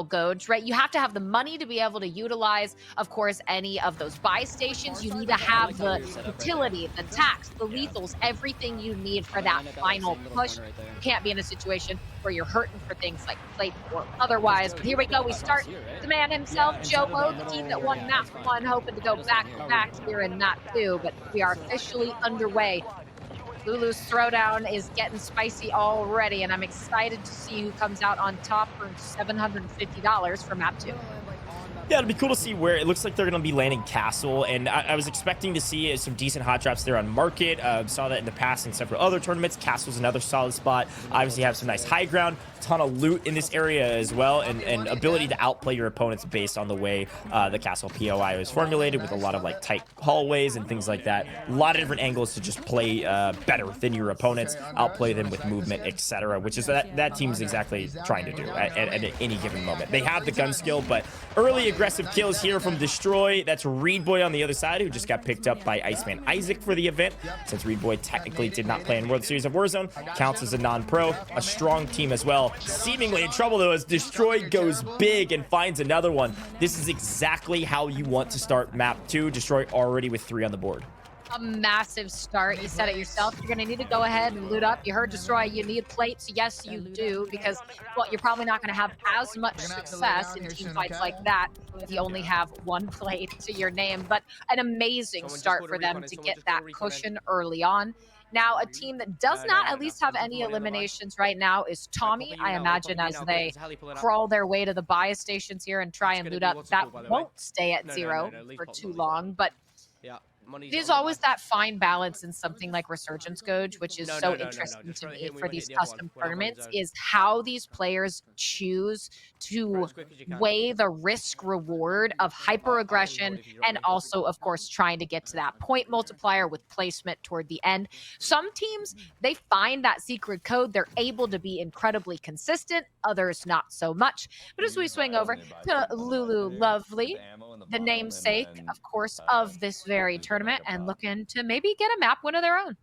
Goj, right? You have to have the money to be able to utilize, of course, any of those buy stations. You need to have the utility, the tax, the lethals, everything you need for that final push. You can't be in a situation where you're hurting for things like plate or otherwise. But here we go. We start the man himself, Joewo, the team that won map 1, hoping to go back-to-back here in map 2. But we are officially underway. Lulu's throwdown is getting spicy already, and I'm excited to see who comes out on top for $750 for map 2. Yeah, it'll be cool to see where it looks like they're going to be landing castle, and I was expecting to see some decent hot drops there on market. Saw that in the past in several other tournaments. Castle's another solid spot. Obviously have some nice high ground, ton of loot in this area as well, and ability to outplay your opponents based on the way the castle POI was formulated, with a lot of like tight hallways and things like that. A lot of different angles to just play better than your opponents, outplay them with movement, etc., which is that team's exactly trying to do at any given moment. They have the gun skill, but early aggressive kills here from Destroy. That's Reed Boy on the other side, who just got picked up by Iceman Isaac for the event. Since Reed Boy technically did not play in World Series of Warzone, counts as a non-pro. A strong team as well. Seemingly in trouble though, as Destroy goes big and finds another one. This is exactly how you want to start map 2. Destroy already with 3 on the board. A massive start. You said it yourself. You're going to need to go ahead and loot up. You heard Destroy. You need plates. Yes, you do, because, well, you're probably not going to have as much success in team fights like that if you only have 1 plate to your name. But an amazing start for them to get that cushion early on. Now, a team that does not at least have any eliminations right now is Tommy. I imagine as they crawl their way to the buy stations here and try and loot up, that won't stay at 0 for too long. But there's always that fine balance in something like Resurgence Goj, which is so interesting to me for these custom tournaments, is how these players choose to weigh the risk reward of hyper aggression and also, of course, trying to get to that point multiplier with placement toward the end. Some teams, they find that secret code. They're able to be incredibly consistent. Others, not so much. But as we swing over to Lululuvely, the namesake, of course, of this very tournament, and looking to maybe get a map win of their own.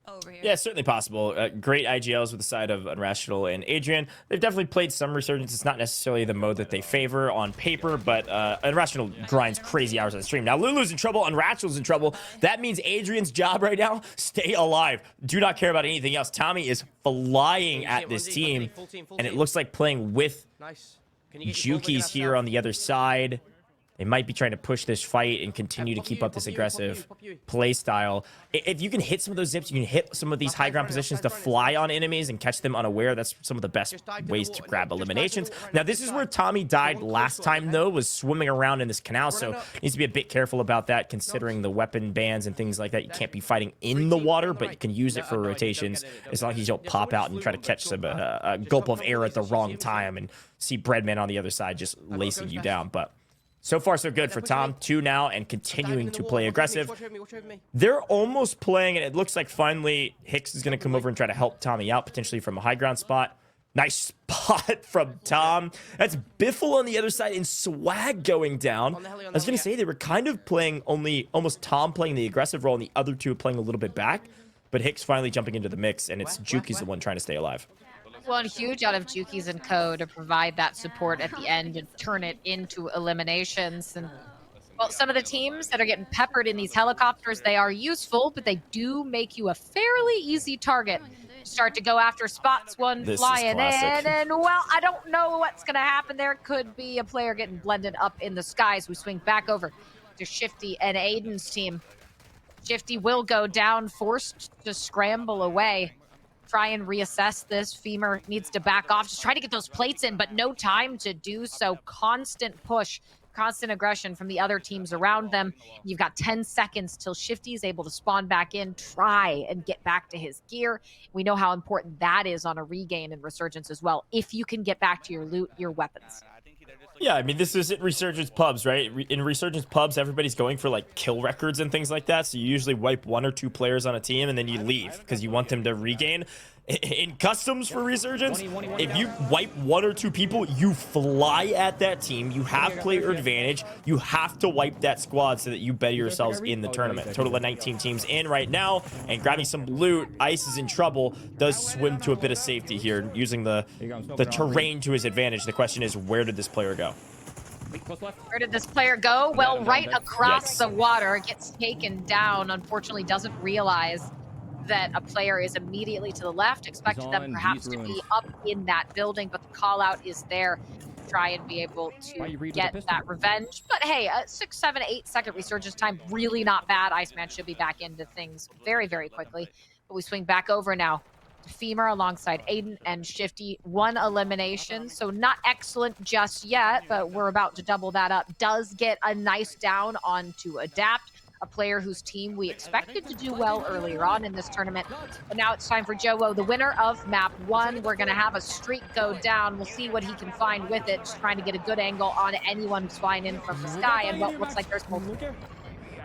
Over here. Yeah, certainly possible. Great IGLs with the side of Unrational and Adrian. They've definitely played some Resurgence. It's not necessarily the mode that they favor on paper, but Unrational grinds crazy hours on the stream. Now, Lulu's in trouble. Unrational's in trouble. That means Adrian's job right now, stay alive. Do not care about anything else. Tommy is flying at this team, and it looks like playing with Jukies here on the other side. They might be trying to push this fight and continue to keep up this aggressive play style. If you can hit some of those zips, you can hit some of these high ground positions to fly on enemies and catch them unaware. That's some of the best ways to grab eliminations. Now, this is where Tommy died last time, though, was swimming around in this canal. So needs to be a bit careful about that, considering the weapon bans and things like that. You can't be fighting in the water, but you can use it for rotations as long as you don't pop out and try to catch some a gulp of air at the wrong time and see Breadman on the other side just lacing you down. But so far, so good for Tom. 2 now and continuing to play aggressive. They're almost playing, and it looks like finally Hicks is going to come over and try to help Tommy out, potentially from a high ground spot. Nice spot from Tom. That's Biffle on the other side and Swagg going down. I was going to say they were kind of playing almost Tom playing the aggressive role and the other two playing a little bit back. But Hicks finally jumping into the mix, and it's Juki's the one trying to stay alive. Well, and huge out of Jukies and Co. to provide that support at the end and turn it into eliminations. And, well, some of the teams that are getting peppered in these helicopters, they are useful, but they do make you a fairly easy target. Start to go after spots, one flying in, and, well, I don't know what's going to happen there. Could be a player getting blended up in the skies. We swing back over to Shifty and Aydan's team. Shifty will go down, forced to scramble away. Try and reassess this. Femur needs to back off. Just try to get those plates in, but no time to do so. Constant push, constant aggression from the other teams around them. You've got 10 seconds till Shifty is able to spawn back in, try and get back to his gear. We know how important that is on a regain and Resurgence as well, if you can get back to your loot, your weapons. Yeah, I mean, this isn't Resurgence pubs, right? In Resurgence pubs, everybody's going for, like, kill records and things like that, so you usually wipe 1 or 2 players on a team, and then you leave, because you want them to regain. in customs for Resurgence, if you wipe 1 or 2 people, you fly at that team. You have player advantage. You have to wipe that squad so that you better yourselves in the tournament. Total of 19 teams in right now, and grabbing some loot. Ice is in trouble. Does swim to a bit of safety here, using the terrain to his advantage. The question is, where did this player go? Where did this player go? Well, right across the water. Gets taken down. Unfortunately, doesn't realize that a player is immediately to the left. Expected them perhaps to be up in that building, but the call out is there to try and be able to get that revenge. But hey, a 6, 7, 8 second resurgence time, really not bad. Iceman should be back into things very, very quickly. But we swing back over now. Femur alongside Aydan and Shifty. 1 elimination, so not excellent just yet, but we're about to double that up. Does get a nice down onto Adapt, a player whose team we expected to do well earlier on in this tournament. But now it's time for Joewo, the winner of map 1. We're going to have a streak go down. We'll see what he can find with it, just trying to get a good angle on anyone who's flying in from the sky, and what looks like there's multiple.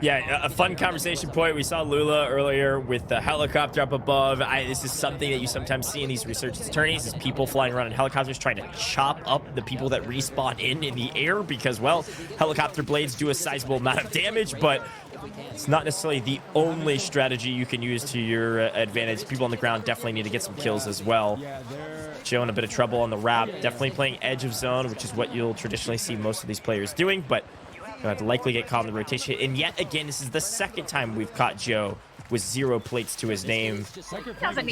Yeah, a fun conversation point. We saw Lula earlier with the helicopter up above. This is something that you sometimes see in these resurgence tourneys, is people flying around in helicopters trying to chop up the people that respawn in the air because, well, helicopter blades do a sizable amount of damage, but it's not necessarily the only strategy you can use to your advantage. People on the ground definitely need to get some kills as well. Joe in a bit of trouble on the wrap. Definitely playing edge of zone, which is what you'll traditionally see most of these players doing, but gonna have to likely get caught in the rotation. And yet again, this is the second time we've caught Joe with 0 plates to his name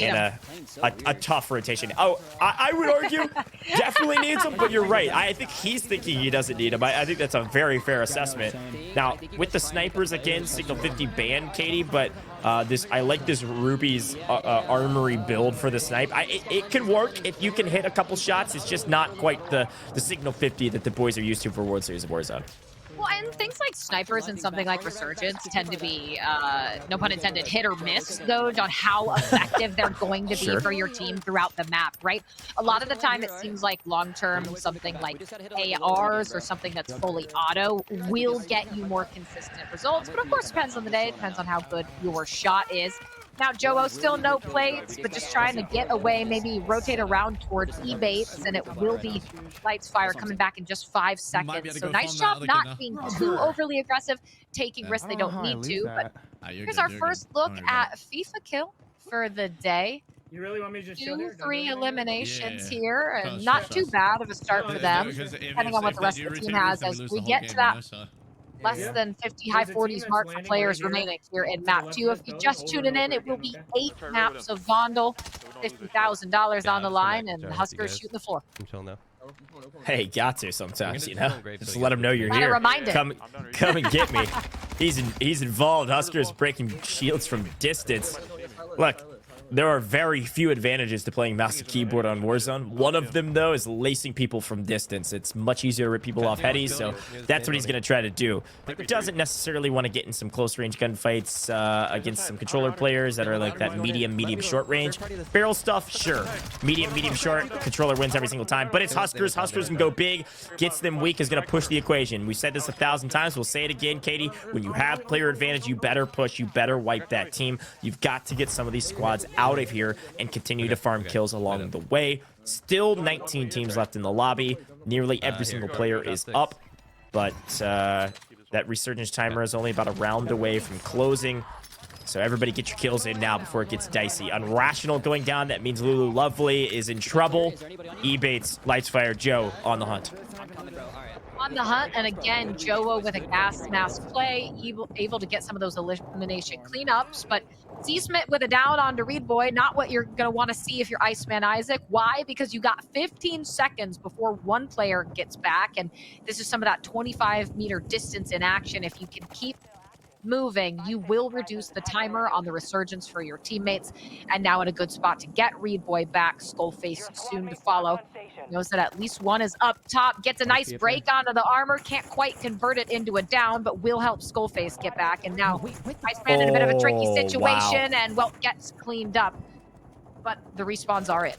and a tough rotation. Oh, I would argue definitely needs him, but you're right. I think he's thinking he doesn't need him. I think that's a very fair assessment. Now, with the snipers, again, Signal 50 banned Katie, but I like this Ruby's armory build for the snipe. It can work if you can hit a couple shots. It's just not quite the Signal 50 that the boys are used to for World Series of Warzone. Well, and things like snipers and something like Resurgence tend to be, no pun intended, hit or miss, though, on how effective they're going to be for your team throughout the map, right? A lot of the time, it seems like long-term, something like ARs or something that's fully auto will get you more consistent results. But of course, it depends on the day. It depends on how good your shot is. Now, Joewo still no plates, but just trying to get away, maybe rotate around towards E-baits, and it will be Lights Fire coming back in just 5 seconds. So nice job not being too overly aggressive, taking risks they don't need to. But here's our first look at FIFA kill for the day. You really want me to just 2, 3 eliminations here, and not too bad of a start for them, depending on what the rest of the team has, as we get to that less than 50 high 40s mark for players remaining here in map 2. If you're just tuning in, it will be 8 maps of Vondel, $50,000 on the line, and Huskerrs shooting the floor. Hey, got to sometimes, you know. Just let him know you're here. Remind come and get me. He's involved. Huskerrs breaking shields from distance. Look, there are very few advantages to playing mouse and keyboard on Warzone. One of them, though, is lacing people from distance. It's much easier to rip people off headies, so that's what he's going to try to do. He doesn't necessarily want to get in some close-range gunfights against some controller players that are like that medium, short range. Barrel stuff, sure. Medium, short. Controller wins every single time, but it's Huskerrs. Huskerrs can go big. Gets them weak is going to push the equation. We've said this 1,000 times. We'll say it again, Katie. When you have player advantage, you better push. You better wipe that team. You've got to get some of these squads out of here and continue to farm kills along the way. Still 19 teams left in the lobby. Nearly every single player is up, but that resurgence timer is only about a round away from closing. So everybody get your kills in now before it gets dicey. Unrational going down. That means Lululuvely is in trouble. E-baits, Lights Fire, Joe on the hunt. On the hunt, and again, Joewo with a gas mask play, able to get some of those elimination cleanups, but Z-Smith with a down onto Reed Boy, not what you're going to want to see if you're Iceman Isaac. Why? Because you got 15 seconds before one player gets back, and this is some of that 25-meter distance in action. If you can keep moving, you will reduce the timer on the resurgence for your teammates. And now in a good spot to get Reed Boy back. Skullface soon to follow. Knows that at least one is up top. Gets a nice break onto the armor. Can't quite convert it into a down, but will help Skullface get back. And now Iceman in a bit of a tricky situation, and well, gets cleaned up. But the respawns are in.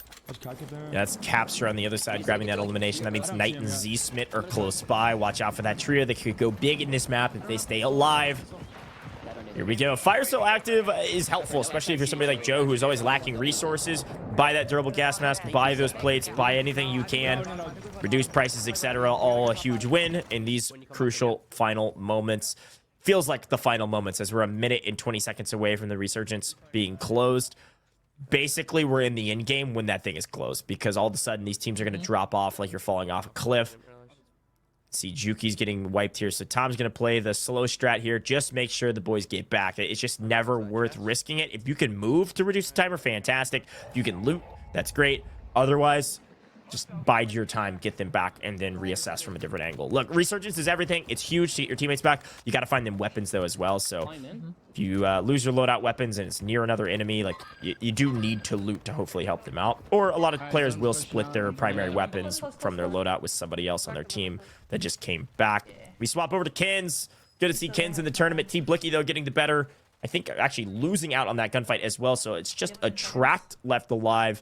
That's Capture on the other side grabbing that elimination. That means Knight and Z-Smith are close by. Watch out for that trio. They could go big in this map if they stay alive. Here we go. Fire Sale active is helpful, especially if you're somebody like Joe who's always lacking resources. Buy that durable gas mask, buy those plates, buy anything you can, reduce prices, etc. All a huge win in these crucial final moments. Feels like the final moments as we're a minute and 20 seconds away from the resurgence being closed. Basically, we're in the end game when that thing is closed, because all of a sudden these teams are going to drop off like you're falling off a cliff. See, Juki's getting wiped here, so Tom's going to play the slow strat here. Just make sure the boys get back. It's just never worth risking it. If you can move to reduce the timer, fantastic. If you can loot, that's great. Otherwise, just bide your time, get them back, and then reassess from a different angle. Look, resurgence is everything. It's huge to get your teammates back. You got to find them weapons, though, as well. So if you lose your loadout weapons and it's near another enemy, like you do need to loot to hopefully help them out. Or a lot of players will split their primary weapons from their loadout with somebody else on their team that just came back. We swap over to Kins. Good to see Kins in the tournament. Team Blicky, though, getting the better. I think actually losing out on that gunfight as well. So it's just a tract left alive.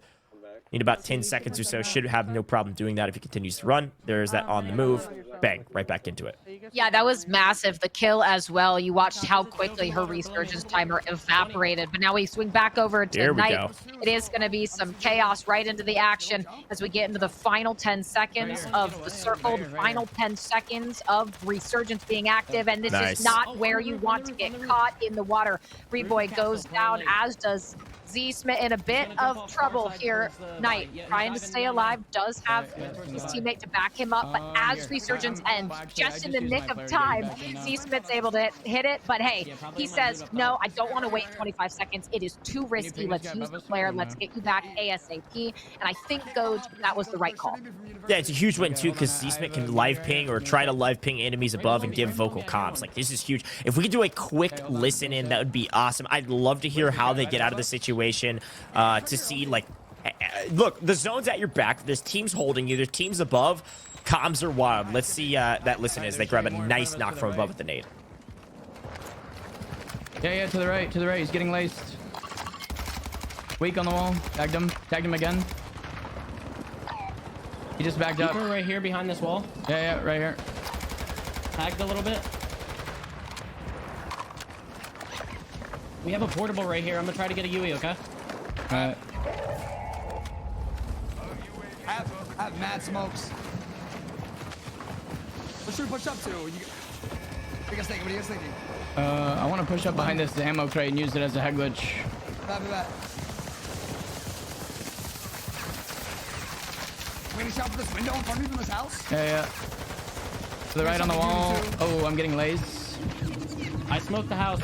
Need about 10 seconds or so. Should have no problem doing that if he continues to run. There's that on the move. Bang, right back into it. Yeah, that was massive. The kill as well. You watched how quickly her resurgence timer evaporated. But now we swing back over to Knight. It is going to be some chaos right into the action as we get into the final 10 seconds of the circle, the final 10 seconds of resurgence being active. And this is not where you want to get caught in the water. Reboy goes down, as does Z-Smith, in a bit of trouble here. Knight trying to stay alive, does have his teammate to back him up, but as resurgence ends, just in the nick of time, Z-Smith's able to hit it. But hey, he says, no, I don't want to wait 25 seconds. It is too risky. Let's use the flare. Let's get you back ASAP. And I think, Goj, that was the right call. Yeah, it's a huge win, too, because Z-Smith can live ping or try to live ping enemies above and give vocal comms. Like, this is huge. If we could do a quick listen in, that would be awesome. I'd love to hear how they get out of the situation. To see, like, look, the zone's at your back. There's teams holding you. There's teams above. Comms are wild. Let's see that listen as they grab a nice knock from above with the nade. Yeah, to the right, He's getting laced. Weak on the wall. Tagged him again. He just backed up. Right here behind this wall. Yeah, right here. Tagged a little bit. We have a portable right here. I'm gonna try to get a UE, okay? Alright. Have mad smokes. What should we push up to? What are you guys thinking? I want to push up behind this ammo crate and use it as a head glitch. Bet. Waiting shot for this window in front of me from this house? Yeah. To the right on the wall. Oh, I'm getting lased. I smoked the house.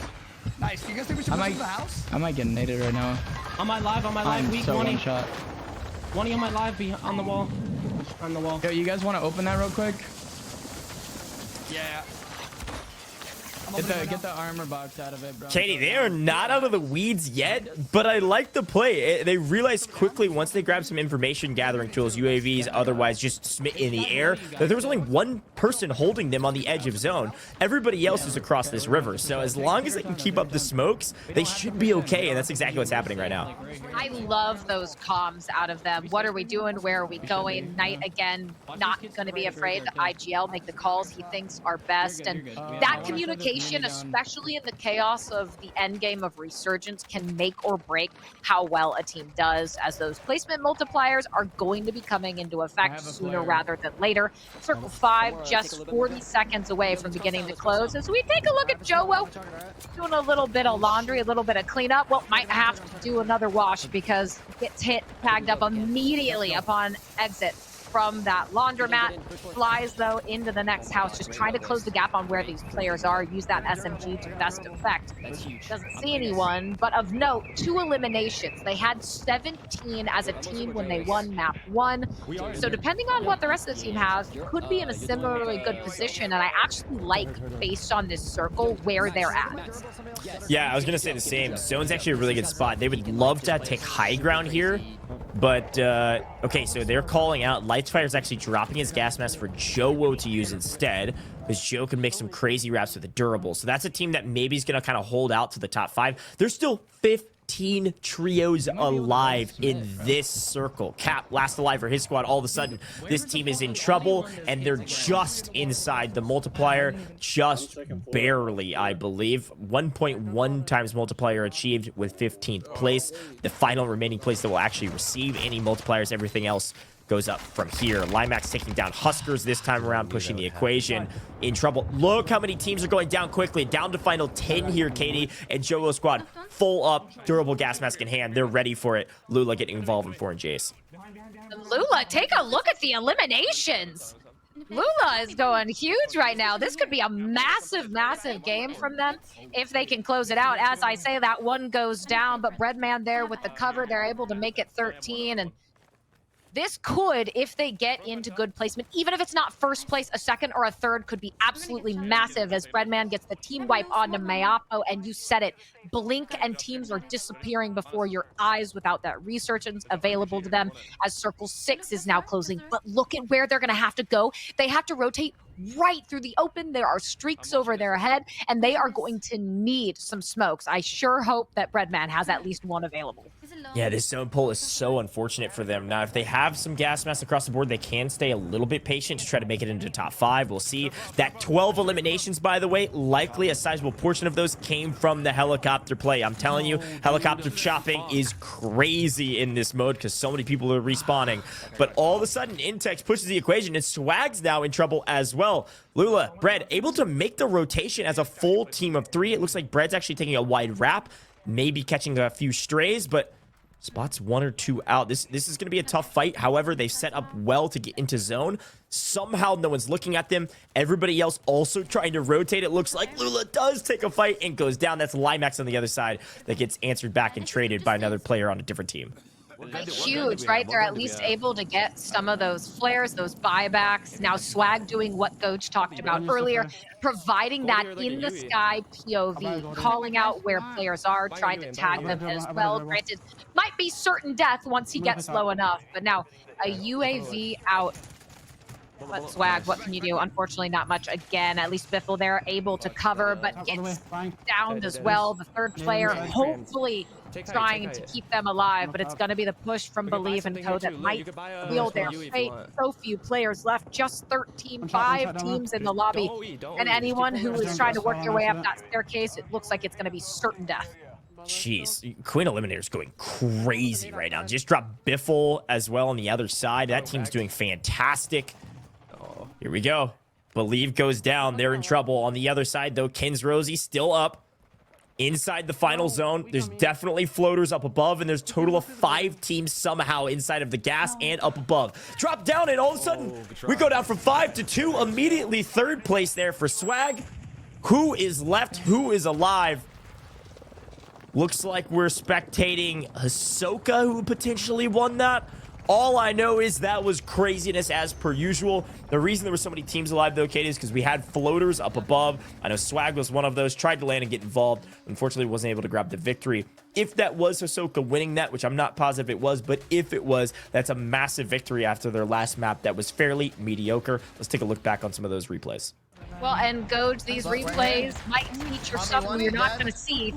Nice. Do you guys think we should push to the house? I might get naded right now. On my live, weak so 20. one shot. 20 on my live, on the wall. On the wall. Yo, you guys want to open that real quick? Yeah. Get the armor box out of it, bro. Katie, they are not out of the weeds yet, but I like the play. They realized quickly once they grabbed some information gathering tools, UAVs, otherwise just in the air, that there was only one person holding them on the edge of zone. Everybody else is across this river. So as long as they can keep up the smokes, they should be okay. And that's exactly what's happening right now. I love those comms out of them. What are we doing? Where are we going? Knight, again, not going to be afraid. The IGL make the calls he thinks are best. And that communication, especially in the chaos of the end game of Resurgence, can make or break how well a team does, as those placement multipliers are going to be coming into effect sooner rather than later. Circle 5, just 40 seconds away from beginning to close. As we take a look at Joewo doing a little bit of laundry, a little bit of cleanup. Well, might have to do another wash because gets hit, tagged up immediately upon exit from that laundromat. Flies, though, into the next house, just trying to close the gap on where these players are. Use that SMG to best effect. Doesn't see anyone, but of note, 2 eliminations. They had 17 as a team when they won map 1. So depending on what the rest of the team has, could be in a similarly good position. And I actually like, based on this circle, where they're at. Yeah, I was going to say the same. Zone's actually a really good spot. They would love to take high ground here. But, okay, so they're calling out. Lightfire is actually dropping his gas mask for Joewo to use instead, because Joe can make some crazy wraps with the durable. So that's a team that maybe is going to kind of hold out to the top 5. There's still 15 trios alive in this circle. Cap last alive for his squad. All of a sudden, this team is in trouble, and they're just inside the multiplier, just barely, I believe. 1.1 times multiplier achieved with 15th place. The final remaining place that will actually receive any multipliers, everything else goes up from here. Limax taking down Huskerrs this time around, pushing the equation. In trouble. Look how many teams are going down quickly. Down to final 10 here, Katie. And Joewo squad full up, durable gas mask in hand. They're ready for it. Lula getting involved in 4 and Jace. Lula, take a look at the eliminations. Lula is going huge right now. This could be a massive, massive game from them if they can close it out. As I say, that one goes down, but Breadman there with the cover, they're able to make it 13. And this could, if they get into good placement, even if it's not first place, a second or a third could be absolutely massive as Breadman gets the team wipe onto Mayapo, and you said it, blink and teams are disappearing before your eyes without that resurgence available to them as Circle 6 is now closing. But look at where they're going to have to go. They have to rotate right through the open. There are streaks over their head, and they are going to need some smokes. I sure hope that Breadman has at least one available. Yeah, this zone pull is so unfortunate for them. Now, if they have some gas masks across the board, they can stay a little bit patient to try to make it into top 5. We'll see. That 12 eliminations, by the way, likely a sizable portion of those came from the helicopter play. I'm telling you, helicopter chopping is crazy in this mode because so many people are respawning. But all of a sudden, Intex pushes the equation, and Swagg's now in trouble as well. Lula, Bread, able to make the rotation as a full team of 3. It looks like Bread's actually taking a wide wrap, maybe catching a few strays, but spots 1 or 2 out. This is going to be a tough fight. However, they've set up well to get into zone. Somehow no one's looking at them. Everybody else also trying to rotate. It looks like Lula does take a fight and goes down. That's Limax on the other side that gets answered back and traded by another player on a different team. Huge, right? They're at least able to get some of those flares, those buybacks. Now Swagg doing what Coach talked about earlier, providing that in the sky POV, calling out where players are, trying to tag them as well. Granted, might be certain death once he gets low enough, but now a UAV out. But Swagg, what can you do? Unfortunately, not much again. At least Biffle there able to cover, but gets downed as well. The third player hopefully trying to keep them alive, but it's going to be the push from Believe and Co that might seal their fate. So few players left, just 5 teams in the lobby, and anyone who is trying to work their way up that staircase, it looks like it's going to be certain death. Jeez, Queen Eliminator's going crazy right now. Just dropped Biffle as well on the other side. That team's doing fantastic. Here we go. Believe goes down. They're in trouble. On the other side, though, Ken's Rosie still up. Inside the final zone, there's definitely floaters up above, and there's a total of 5 teams somehow inside of the gas and up above. Drop down, and all of a sudden, we go down from 5 to 2. Immediately third place there for Swagg. Who is left? Who is alive? Looks like we're spectating Hisoka, who potentially won that. All I know is that was craziness as per usual. The reason there were so many teams alive, though, Katie, is because we had floaters up above. I know Swagg was one of those. Tried to land and get involved. Unfortunately, wasn't able to grab the victory. If that was Hisoka winning that, which I'm not positive it was, but if it was, that's a massive victory after their last map that was fairly mediocre. Let's take a look back on some of those replays. Well, and Goj, these replays might feature something you're not going to see